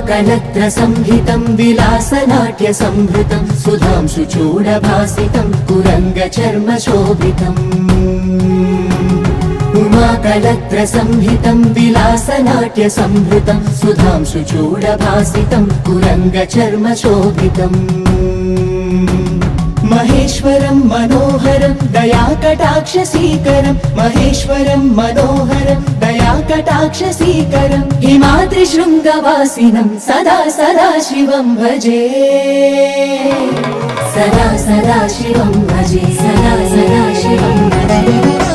कलत्र संहितं विलासनाट्य संभृतं सुधांशु चूडभासितं कुरंग चर्म शोभितम् उमाकलत्र संहितं विलासनाट्य संभृतं सुधांशु चूडभासितं कुरंग चर्म शोभितम् महेश्वरं मनोहरं दयाकटाक्षसीकरं महेश्वरं मनोहरं दयाकटाक्षसीकरं हिमाद्रिशृङ्गवासिनं सदा सदा शिवं भजे सदा सदा शिवं भजे सदा सदा शिवं भजे।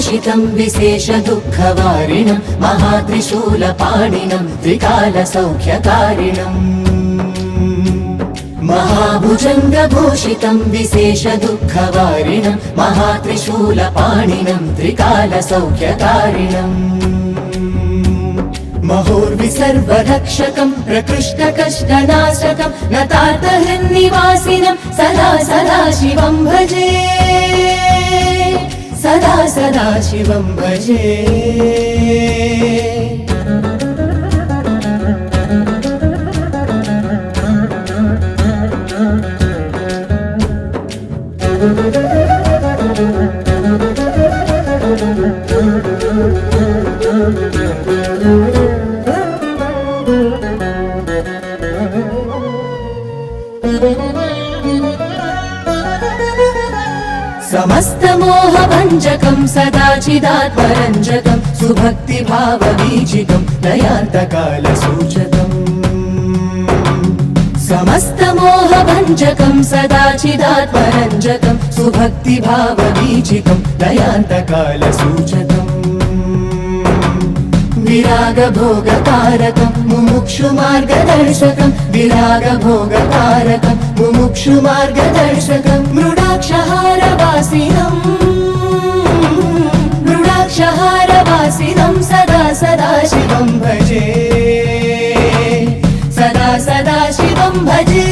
महाभुजङ्गभूषितं विशेषदुःखवारिणं महात्रिशूलपाणिनं त्रिकालसौख्यकारिणम् महाभुजङ्गभूषितं विशेषदुःखवारिणं महात्रिशूलपाणिनं त्रिकालसौख्यकारिणम् महोर्विसर्वरक्षकं प्रकृष्टकष्टनाशकं नतार्तहृन्निवासिनं सदा सदा शिवं भजे सदा सदा शिवं भजे समस्तमोहभञ्जकं सदाचिदात्मरञ्जकं सुभक्तिभावबीजितं दयान्तकालसूचकम् समस्तमोहभञ्जकं सदाचिदात्मरञ्जकं सुभक्तिभावबीजितं दयान्तकालसूचकम् विरागभोगकारकं मुमुक्षुमार्गदर्शकं विरागभोगकारकं मुमुक्षुमार्गदर्शकं मृडाक्षहारवासिनं सदा सदा शिवं भजे सदा सदा शिवं भजे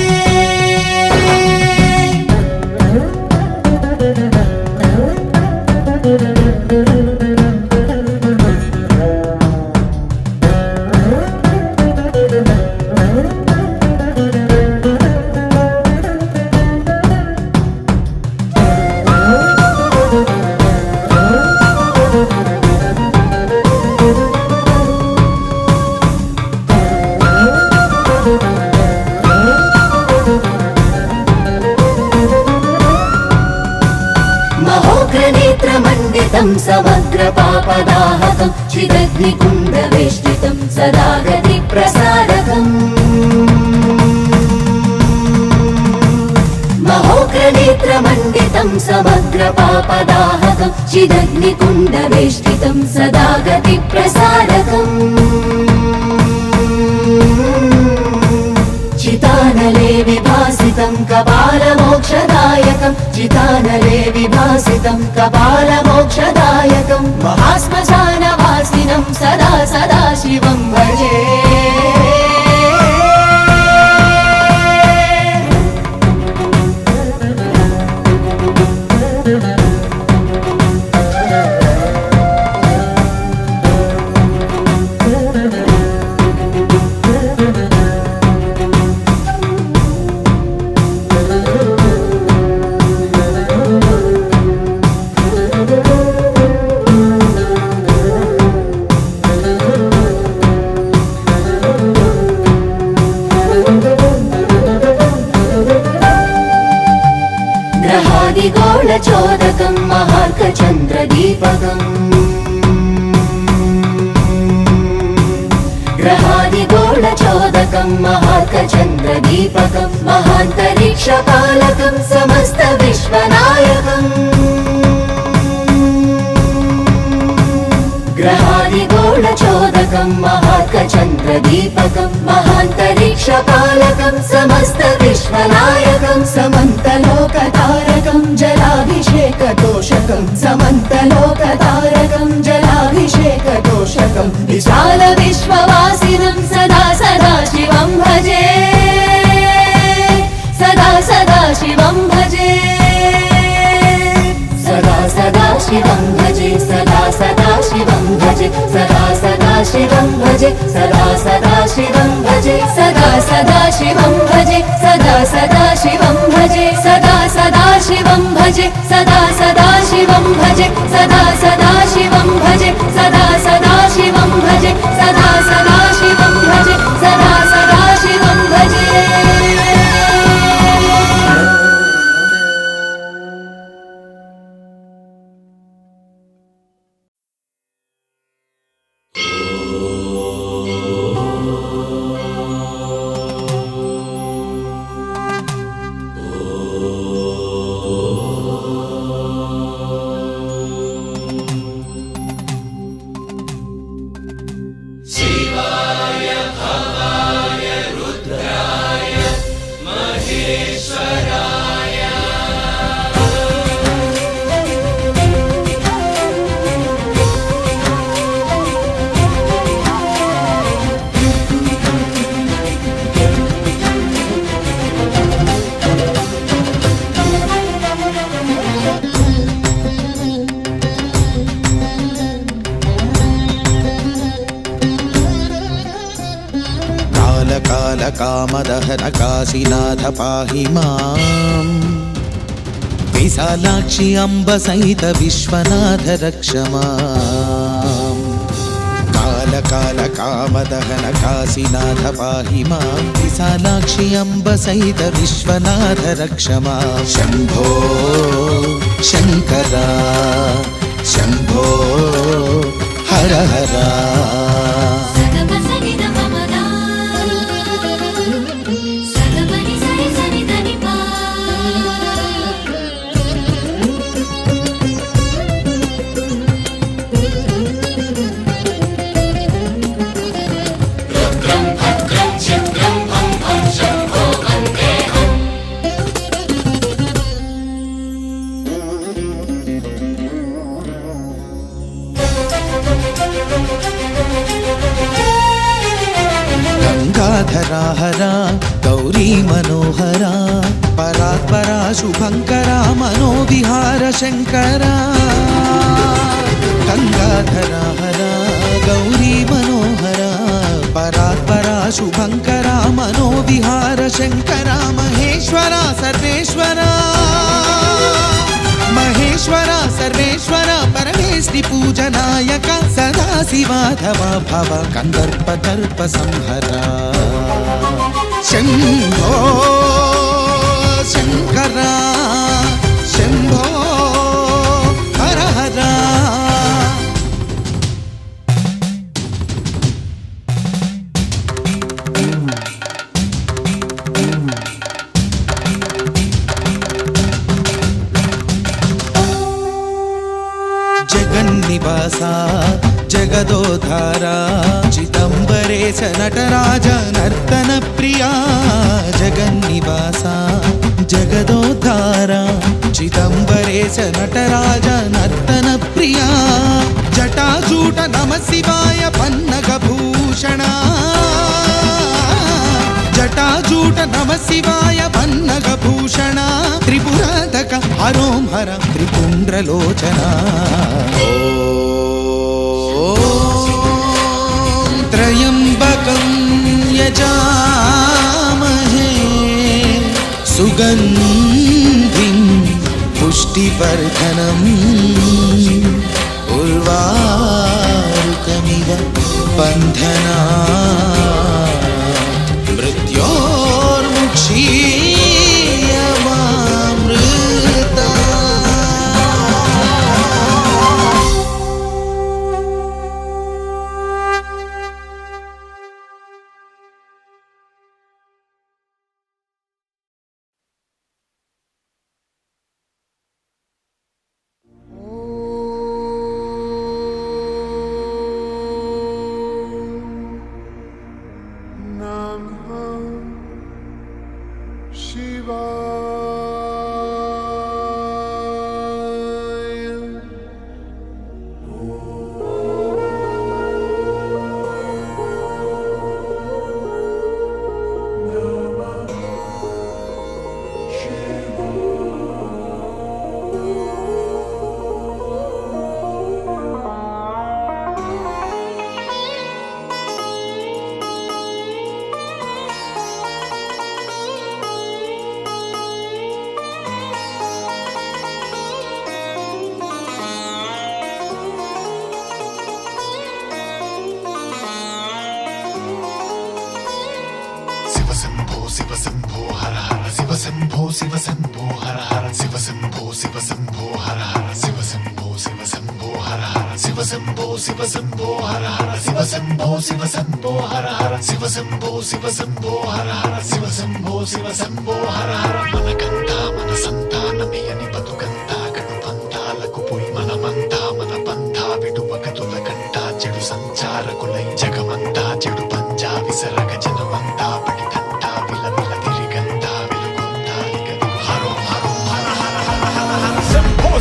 नेत्रमण्डितं समग्रपापदाहकं चिदग्निकुण्डवेष्टितं सदा गतिप्रसारकम् महोग्रनेत्रमण्डितं समग्रपापदाहकं चिदग्निकुण्डवेष्टितं सदा गतिप्रसारकम् चितानले विभासितं कपालमोक्षदायकं चितानले विभासितं कपालमोक्षदायकं महाश्मशानवासिनं सदा सदा शिवं भजे ग्रहादिगोलचोदकं महार्कचन्द्रदीपकम् ग्रहादिगोलचोदकं महार्कचन्द्रदीपकं महान्तरिक्षपालकं समस्तविश्वनायकम् ग्रहादिगोलचोदकं महार्कचन्द्रदीपकं महान्तरिक्षपालकं समस्तविश्वनायकं समन्तलोकतारकं जलाभिषेकतोषकं समन्तलोकतारकं जलाभिषेकतोषकं विशालविश्ववासिनं सदा सदा शिवं भजे सदा सदा शिवं भजे सदा सदा शिवं भजे सदा सदा शिवं भजे सदा सदा शिवं भजे सदा सदा शिवं भजे सदा सदा शिवं भजे सदा सदा शिवं भजे सदा सदा शिवं भजे सदा सदा शिवं भजे सदा सदा शिवं भजे सदा सदा शिवं भजे सदा सदा शिवं भजे सदा सदा शिवं भजे कालकामदहन काशीनाथ पाहि माम् विशालाक्षि अम्ब सहित विश्वनाथ रक्ष माम् कालकामदहन काशीनाथ पाहि माम् विशालाक्षि अम्ब सहित विश्वनाथ रक्ष माम् शम्भो शङ्करा शम्भो हर हर गंगाधरा हरा गौरी मनोहरा परात्परा शुभंकरा मनोविहार शंकरा गंगाधरा हरा गौरी मनोहरा परात्परा शुभंकरा मनोविहार शंकरा महेश्वरा सर्वेश्वरा महेश्वरा सर्वेश्वरा परमेष्टि पूजनायक सदा शिवाधवा भव कंदर्पदर्प संहरा शंभो शंकरा शंभो हर हर जगन्निवासा जगदोधारा चिदंबरेश नटराज नर्तन प्रिया जगन्निवासा जगदोधारा चिदंबरेश नटराज नर्तन प्रिया जटाजूट नमः शिवाय पन्नग भूषणा जटाजूट नमः शिवाय पन्नग भूषणा त्रिपुरातक हरों हर त्रिपुंड्रलोचना ॐ त्र्यंबकं यजामहे सुगन्धिं पुष्टिवर्धनम् उर्वारुकमिव बन्धना मृत्योर्मुक्षीयमामृता शिव शंभो हर हर शिव शंभो हर हर शिव शंभो हर हर शिव शंभो हर हर शिव शंभो हर हर शिव शंभो हर हर शिव शंभो हर हर मनकंता मन संतानमे అని బతుకంతా కడు పంతాలకు పోయి మనమంతా మన పంతా విడువకతుల కంట చెడు సంచారకులై జగమంతా చెడు పంజా విసరగ జనమంతా పడి కంట విలవిల తిరిగంతా వెలుగొందా ఇక హరో హరో హర హర హర హర హర శంభో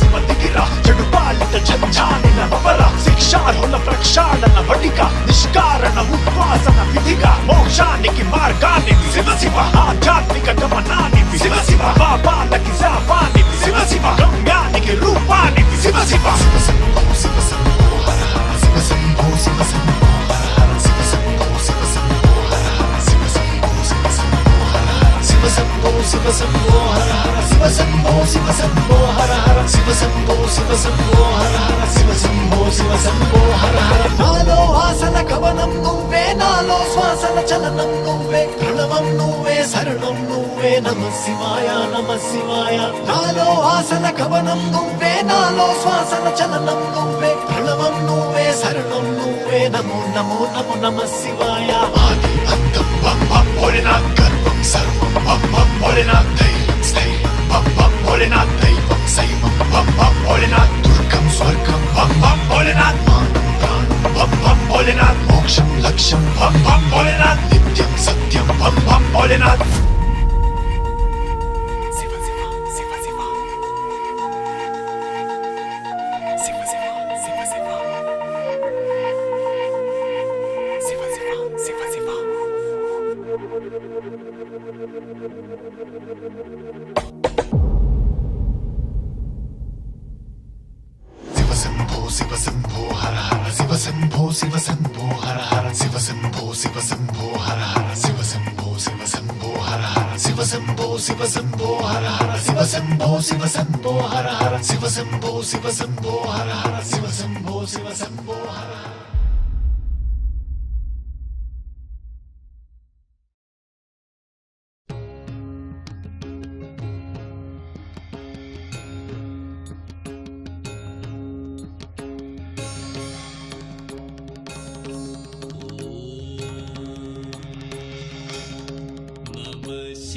శివ దిగిరా చెడు పాలిత ఝంఝానిల బబర శిక్షార్హుల ప్రక్షాళన వడిక నిష్కారణ ఉద్వాసన విధిగా మోక్షానికి మార్గానికి శివ శివ ఆధ్యాత్మిక గమనానికి శివ శివ పాపాలకి శాపానికి శివ శివ గమ్యానికి రూపానికి శివ శివ శివ శంభో హర హర శివ శంభో హర హర శివ శంభో హర హర శివ శంభో హర హర శివ శంభో శివ శంభో హర హర శివ శంభో శివ శంభో హర హర శివ శంభో శివ శంభో హర హర నాలో ఆసన కవనం నువ్వే నాలో శ్వాసన చలనం నువ్వే ప్రణవం నువ్వే శరణం నువ్వే నమః శివాయ నమః శివాయ నాలో ఆసన కవనం నువ్వే నాలో శ్వాసన చలనం నువ్వే ప్రణవం నువ్వే శరణం నువ్వే నమో నమో నమో నమః శివాయ ఆది అంతం బం బం భోలేనాథ్ గర్వం సర్వం బం బం భోలేనాథ్ ధైర్యం స్థైర్యం బం బం భోలేనాథ్ దైవం శైవం బం బం భోలేనాథ్ దుర్గం స్వర్గం బం బం భోలేనాథ్ మానం ప్రాణం బం బం భోలేనాథ్ మోక్షం లక్ష్యం బం బం భోలేనాథ్ నిత్యం సత్యం బం బం భోలేనాథ్ శివ శివ శివ శివ శివ శివ శివ శివ శివ శివ శివ శివ శంభో హర హర శివ శంభో శివ శంభో హర హర శివ శంభో శివ శంభో హర హర శివ శంభో శివ శంభో హర హర శివ శంభో శివ శంభో హర హర శివ శంభో శివ శంభో హర హర శివ శంభో శివ శంభో హర హర శివ శంభో శివ శంభో హర హర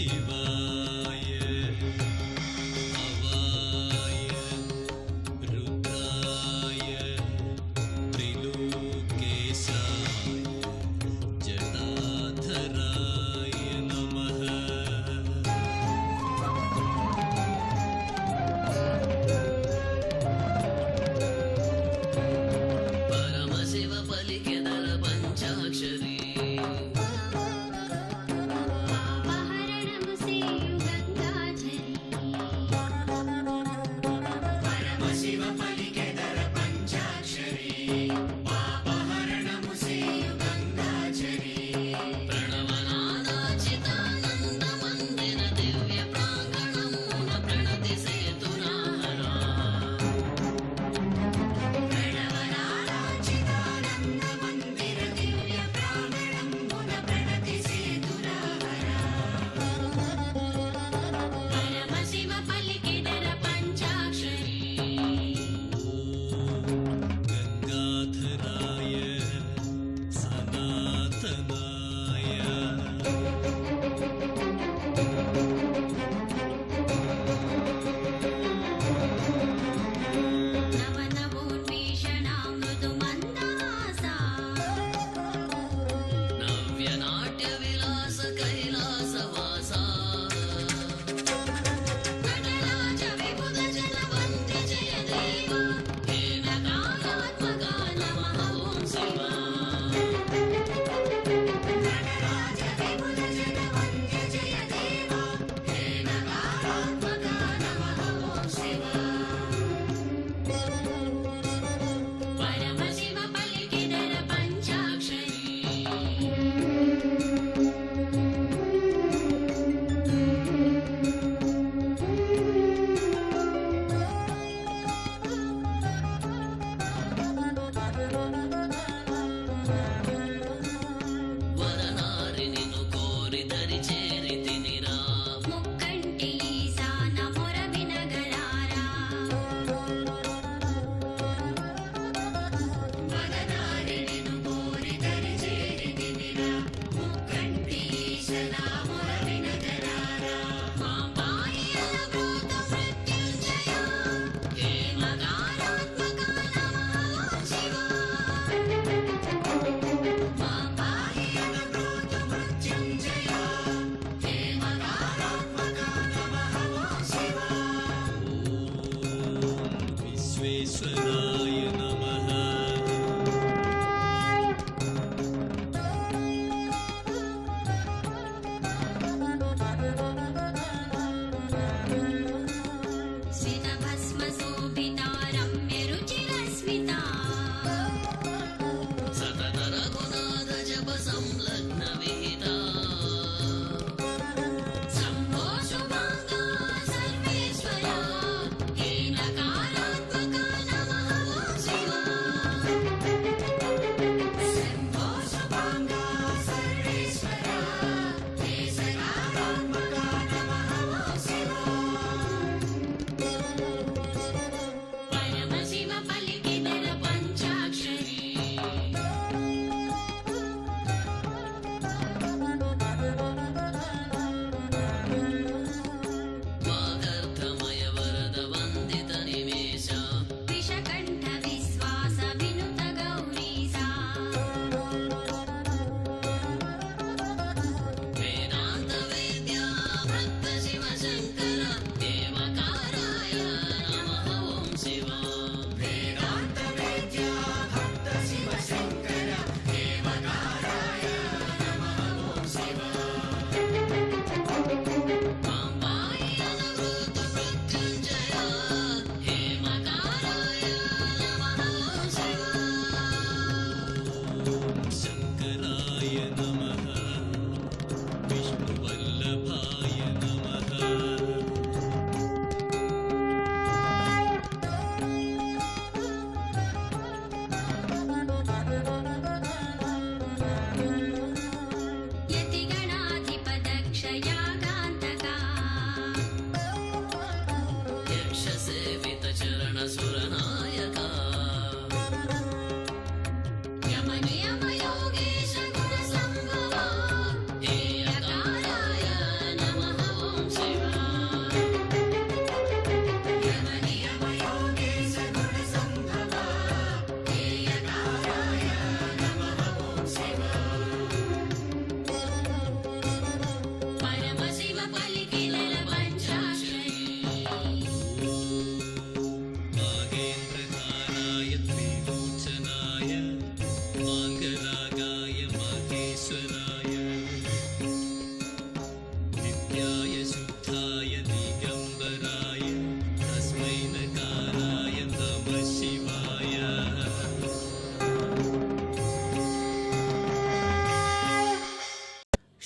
శివాయ భవాయ రుద్రాయ త్రిలోక్య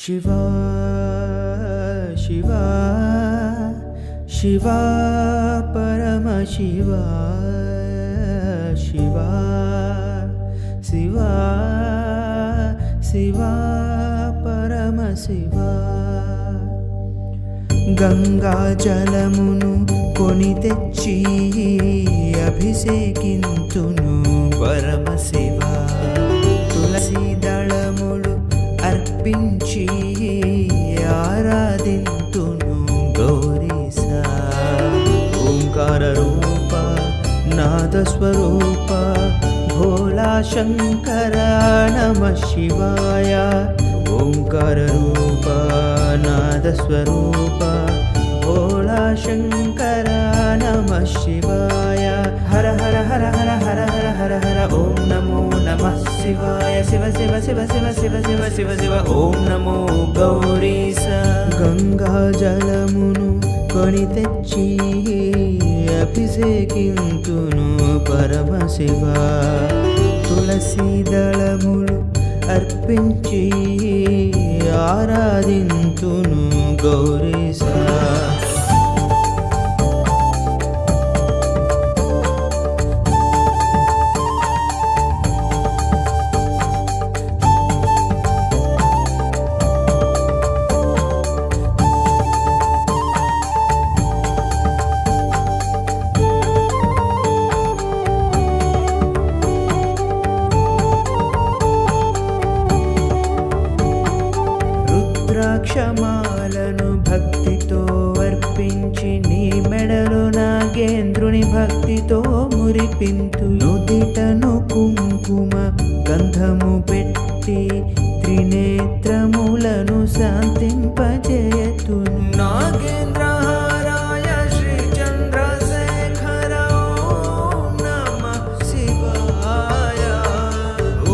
శివా శివా శివా పరమ శివా శివా శివా శివా పరమ శివా గంగా జలమును కొని తెచ్చి అభిషేకింతును పరమ శివా తులసి దళములు అర్పించి ఆరాధింతును గౌరీసా ఓంకార రూప నాద స్వరూప భోలా శంకర నమః శివాయ ఓంకార రూప నాద స్వరూప భోలా శంకర నమః శివాయ హర హర హర హర హర హర హర హర ఓం నమో నమః శివాయ శివ శివ శివ శివ శివ శివ శివ శివ ఓం నమో గౌరీస గంగా జలమును కొని తెచ్చి అభిషేకింతును పరమ శివ తులసి దళములు అర్పించి ఆరాధింతును గౌరీస రుద్రాక్షమాలను భక్తితో అర్పించి నీ మెడలో నాగేంద్రుని భక్తితో మురిపింతు నుదిటను కుంకుమ గంధము పెట్టి త్రినేత్రములను శాంతింపజేతును నాగేంద్రహారాయ శ్రీ చంద్రశేఖర ఓం నమః శివాయ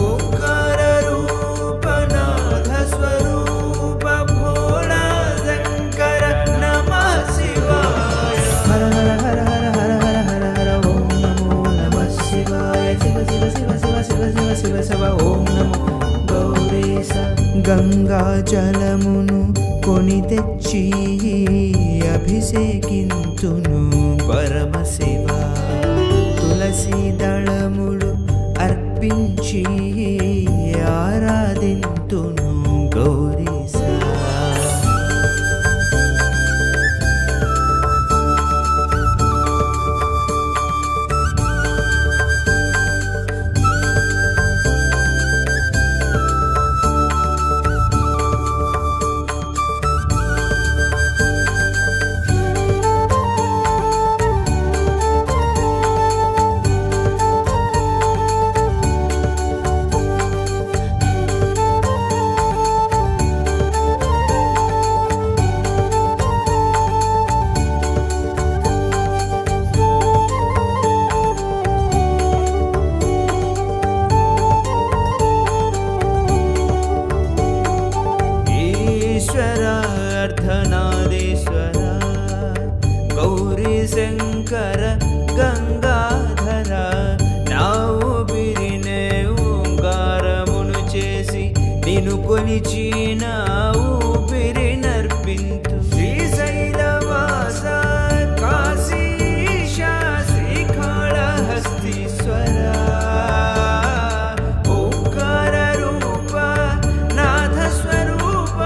ఓంకార రూప నాద స్వరూప భోళా శంకర నమః శివాయ హర హర హర హర హర హర హర హర ఓం నమో నమః శివాయ శివ శివ శివ శివ శివ శివ శివ శివ ఓం నమో గౌరీస గంగా జలమును కొని తెచ్చి అభిషేకింతును పరమ శివ తులసి దళములు అర్పించి ఆరాధింతును గౌరీస ఈశ్వర అర్ధనాదేశ్వర గౌరీ శంకర గంగాధర నా ఊపిరినే ఓంకారమును చేసి నిన్ను కొలిచి నా ఊపిరి నర్పింతు శ్రీశైలవాస కాశీశ శ్రీకాళహస్తీశ్వర ఓంకార రూప నాద స్వరూప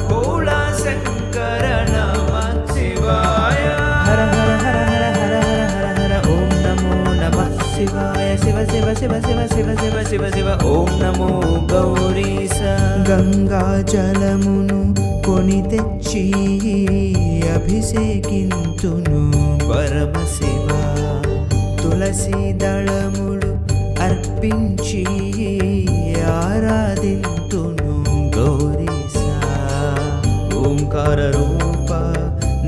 భోళా శంకర నమః శివాయ హర హర హర హర హర హర హర హర ఓం నమో నమః శివాయ శివ శివ శివ శివ శివ శివ శివ శివ ఓం నమో గౌరీస గంగా జలమును కొని తెచ్చి అభిషేకింతును పరమ శివ తులసి దళములు అర్పించి ఆరాధింతును గౌరీస ఓంకార రూప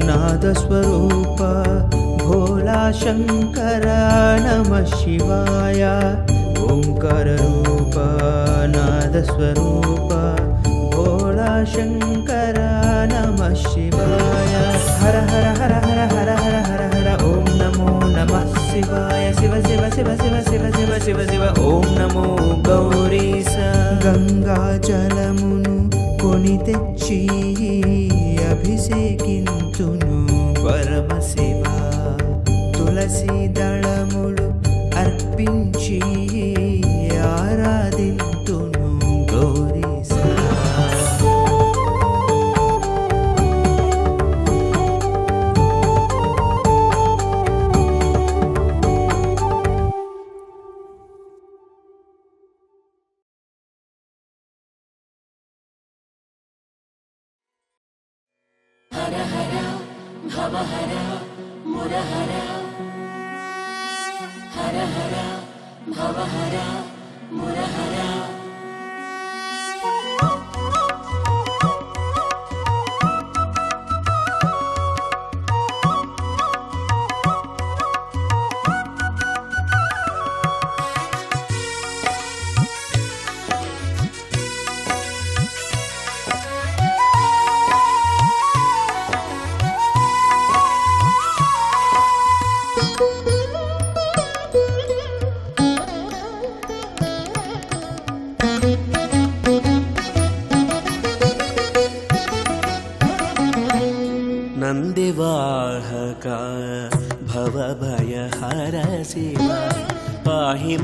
నాద స్వరూప భోళా శంకర నమః శివాయ ఓంకార రూప నాద స్వరూప భోళా శంకర నమః శివాయ హర హర హర హర హర హర హర హర ఓం నమో నమః శివాయ శివ శివ శివ శివ శివ శివ శివ శివ ఓం నమో గౌరీస గంగా జలమును కొని కొని తెచ్చి అభిషేకింతును పరమశివ. తులసి దళములు అర్పించి ఆరాధింతును గౌరీశా. హర హర భవహర మురహర హర హర భవహర మురహర. నందివాహక భవభయహర శివ పాహి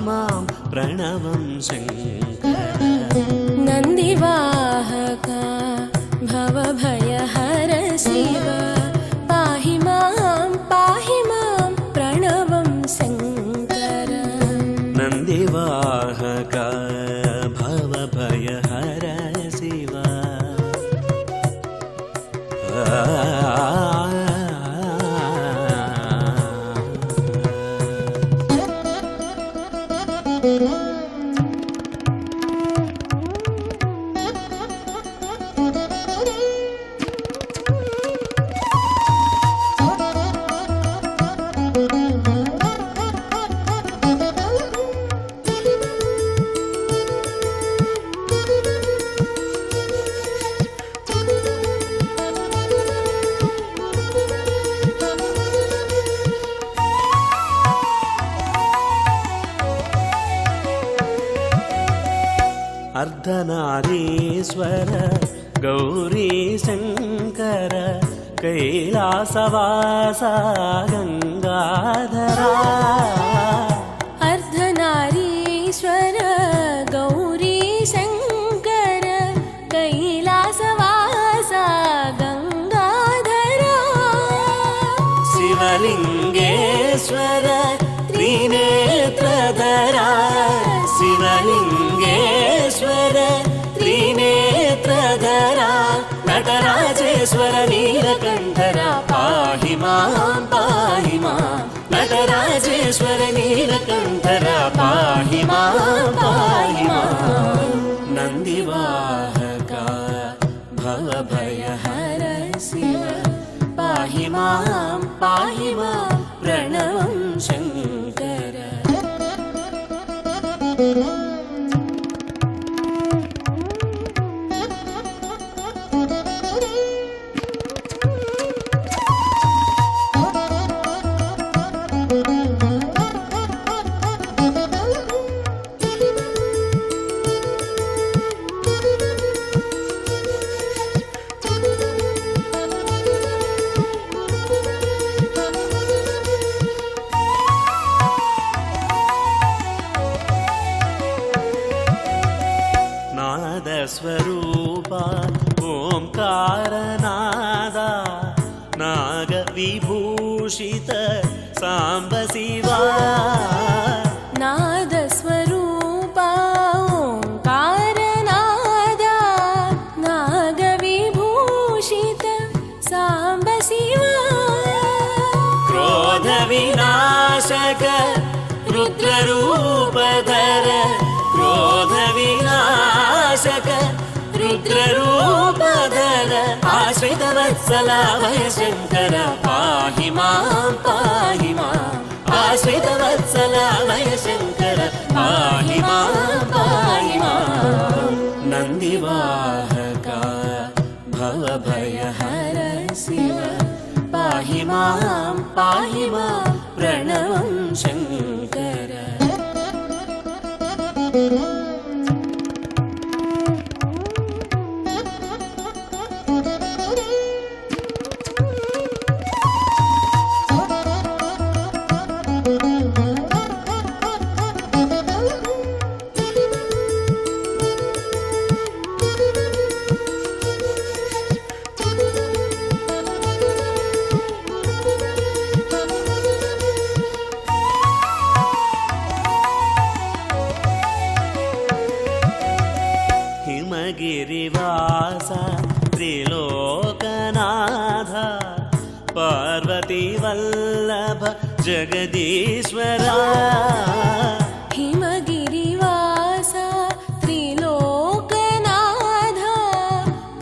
మాం ప్రణవం శంకర. నందివాహక భవభయహర శివ పాహి మాం ప్రణవం శంకర. నందివాహక భవభయహర శివ అర్ధనారీశ్వర గౌరీ శంకర కైలాసవాస గంగాధరా. అర్ధనారీశ్వర గౌరీ శంకర కైలాసవాస గంగాధరా. శివలింగేశ్వర త్రినేత్రధరా. శివలింగేశ్వర త్రినేత్రధరా. నటరాజేశ్వర నీలకంఠర పాహి మాం నటరాజేశ్వర నీలకంఠర పాహి మాం. నందివాహక భవభయహర శివ పాహి మాం ప్రణవం శంకర. నాదస్వరూప ఓంకారనాద నాగవిభూషిత సాంబ శివా. నాదస్వరూప ఓంకారనాద నాగవిభూషిత సాంబ శివా. క్రోధ వినాశక రుద్రరూపధర. క్రోధ వినాశక రుద్రరూపధర. ఆశ్రితవత్సల వయ శంకర పాహి మాం. ఆశ్రితవత్సల వయ శంకర పాహి మాం. నందివాహక భవభయహర శివ పాహి మాం ప్రణవం శంకర. हिमगिरिवास त्रिलोकनाथ पार्वतीवल्लभ जगदीश्वरा हिमगिरिवास त्रिलोकनाथ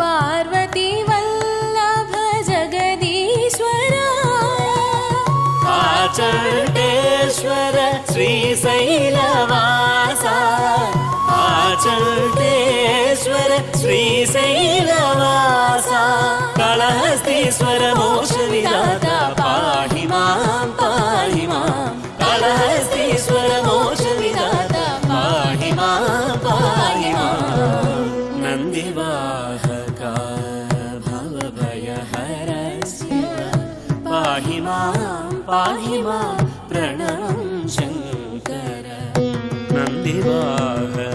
पार्वतीवल्लभ जगदीश्वरा आचण्डेश्वर श्रीशैलवास आचण्डेश्वर श्रीशैलवास काళहस्तीश्वर मोक्षविदाता पाहि मां काళहस्तीश्वर मोक्षविदाता पाहि मां नन्दिवाहका भवभयहर शिव पाहि मां प्रणमं शङ्कर नन्दिवाहका